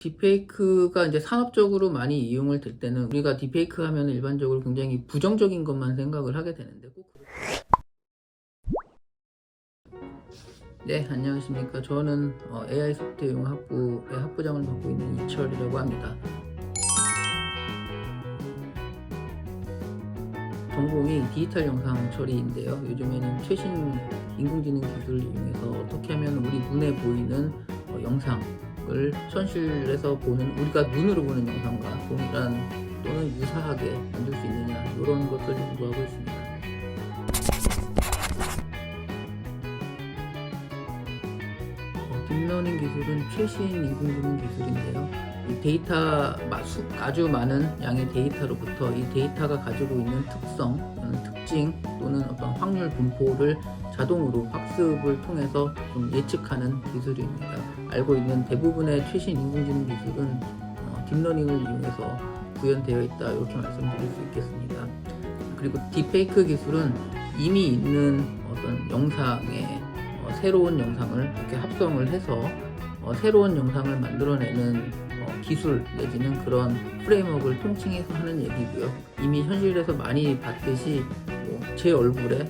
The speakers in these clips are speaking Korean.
딥페이크가 이제 산업적으로 많이 이용을 될 때는 우리가 딥페이크 하면 일반적으로 굉장히 부정적인 것만 생각을 하게 되는데 네, 안녕하십니까. 저는 AI 소프트웨어 응용 학부의 학부장을 맡고 있는 이철이라고 합니다. 전공이 디지털 영상 처리인데요. 요즘에는 최신 인공지능 기술을 이용해서 어떻게 하면 우리 눈에 보이는 영상을 현실에서 보는, 우리가 눈으로 보는 영상과 동일한 또는 유사하게 만들 수 있느냐, 이런 것을 연구하고 있습니다. 딥러닝 기술은 최신 인공지능 기술인데요. 이 데이터, 아주 많은 양의 데이터로부터 이 데이터가 가지고 있는 특성, 특징 또는 어떤 확률 분포를 자동으로 학습을 통해서 좀 예측하는 기술입니다. 알고 있는 대부분의 최신 인공지능 기술은 딥러닝을 이용해서 구현되어 있다, 이렇게 말씀드릴 수 있겠습니다. 그리고 딥페이크 기술은 이미 있는 어떤 영상에 새로운 영상을 이렇게 합성을 해서 새로운 영상을 만들어내는 기술 내지는 그런 프레임워크를 통칭해서 하는 얘기고요. 이미 현실에서 많이 봤듯이 제 얼굴에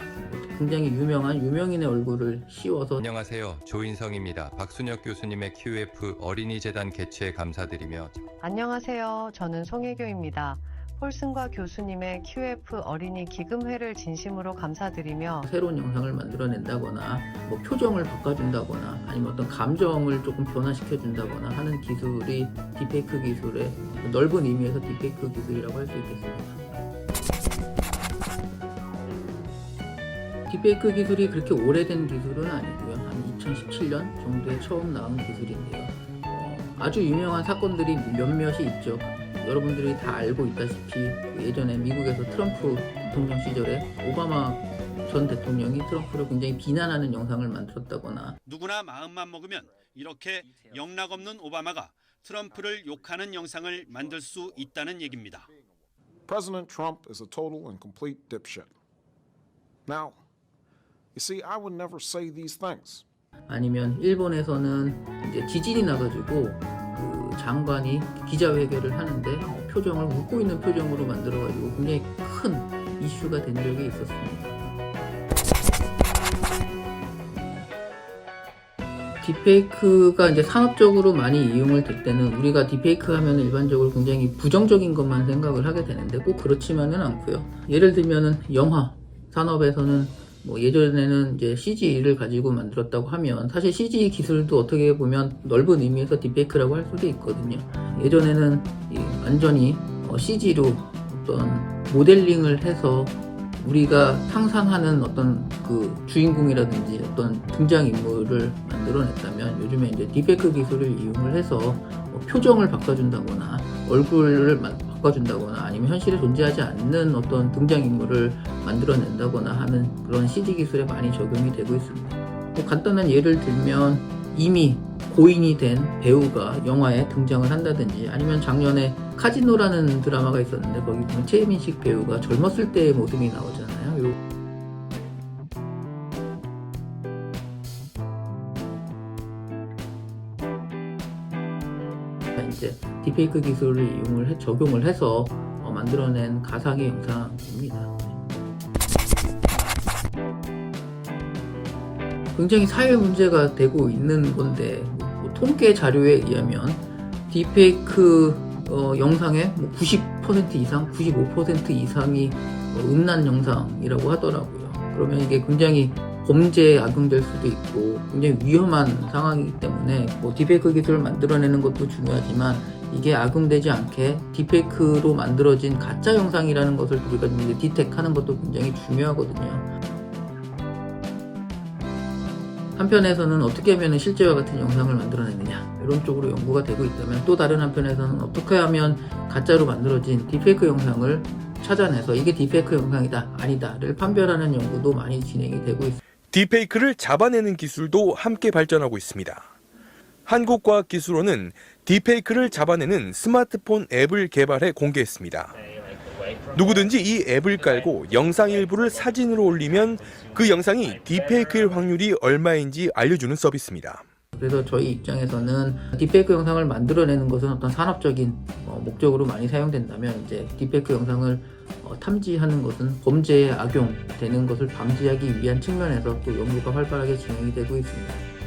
굉장히 유명인의 얼굴을 씌워서. 안녕하세요. 조인성입니다. 박순혁 교수님의 QF 어린이재단 개최에 감사드리며. 안녕하세요. 저는 송혜교입니다. 폴슨과 교수님의 QF 어린이 기금회를 진심으로 감사드리며 새로운 영상을 만들어낸다거나 표정을 바꿔준다거나 아니면 어떤 감정을 조금 변화시켜준다거나 하는 기술이 딥페이크 기술의 넓은 의미에서 딥페이크 기술이라고 할 수 있겠습니다. 딥페이크 기술이 그렇게 오래된 기술은 아니고요. 한 2017년 정도에 처음 나온 기술인데요. 아주 유명한 사건들이 몇몇이 있죠. 여러분들이 다 알고 있다시피 예전에 미국에서 트럼프 대통령 시절에 오바마 전 대통령이 트럼프를 굉장히 비난하는 영상을 만들었다거나, 누구나 마음만 먹으면 이렇게 영락없는 오바마가 트럼프를 욕하는 영상을 만들 수 있다는 얘기입니다. President Trump is a total and complete dipshit. Now, you see, I would never say these things. 아니면 일본에서는 이제 지진이 나가지고 그 장관이 기자회견을 하는데 표정을 웃고 있는 표정으로 만들어가지고 굉장히 큰 이슈가 된 적이 있었습니다. 딥페이크가 이제 산업적으로 많이 이용을 될 때는 우리가 딥페이크 하면 일반적으로 굉장히 부정적인 것만 생각을 하게 되는데 꼭 그렇지만은 않고요. 예를 들면은 영화 산업에서는 예전에는 이제 CG를 가지고 만들었다고 하면 사실 CG 기술도 어떻게 보면 넓은 의미에서 딥페이크라고 할 수도 있거든요. 예전에는 완전히 CG로 어떤 모델링을 해서 우리가 상상하는 어떤 그 주인공이라든지 어떤 등장인물을 만들어냈다면 요즘에 이제 딥페이크 기술을 이용을 해서 표정을 바꿔준다거나 얼굴을 바꿔준다거나 아니면 현실에 존재하지 않는 어떤 등장인물을 만들어낸다거나 하는 그런 CG 기술에 많이 적용이 되고 있습니다. 간단한 예를 들면 이미 고인이 된 배우가 영화에 등장을 한다든지 아니면 작년에 카지노라는 드라마가 있었는데 거기 보면 최민식 배우가 젊었을 때의 모습이 나오잖아요. 이제 딥페이크 기술을 적용을 해서 만들어낸 가상의 영상입니다. 굉장히 사회 문제가 되고 있는 건데 통계 자료에 의하면 딥페이크 영상의 90% 이상, 95% 이상이 음란 영상이라고 하더라고요. 그러면 이게 굉장히 범죄에 악용될 수도 있고 굉장히 위험한 상황이기 때문에 딥페이크 기술을 만들어내는 것도 중요하지만 이게 악용되지 않게 딥페이크로 만들어진 가짜 영상이라는 것을 우리가 좀 디텍하는 것도 굉장히 중요하거든요. 한편에서는 어떻게 하면 실제와 같은 영상을 만들어내느냐 이런 쪽으로 연구가 되고 있다면 또 다른 한편에서는 어떻게 하면 가짜로 만들어진 딥페이크 영상을 찾아내서 이게 딥페이크 영상이다 아니다를 판별하는 연구도 많이 진행이 되고 있습니다. 딥페이크를 잡아내는 기술도 함께 발전하고 있습니다. 한국과학기술원은 딥페이크를 잡아내는 스마트폰 앱을 개발해 공개했습니다. 누구든지 이 앱을 깔고 영상 일부를 사진으로 올리면 그 영상이 딥페이크일 확률이 얼마인지 알려주는 서비스입니다. 그래서 저희 입장에서는 딥페이크 영상을 만들어내는 것은 어떤 산업적인 목적으로 많이 사용된다면 이제 딥페이크 영상을 탐지하는 것은 범죄에 악용되는 것을 방지하기 위한 측면에서 또 연구가 활발하게 진행이 되고 있습니다.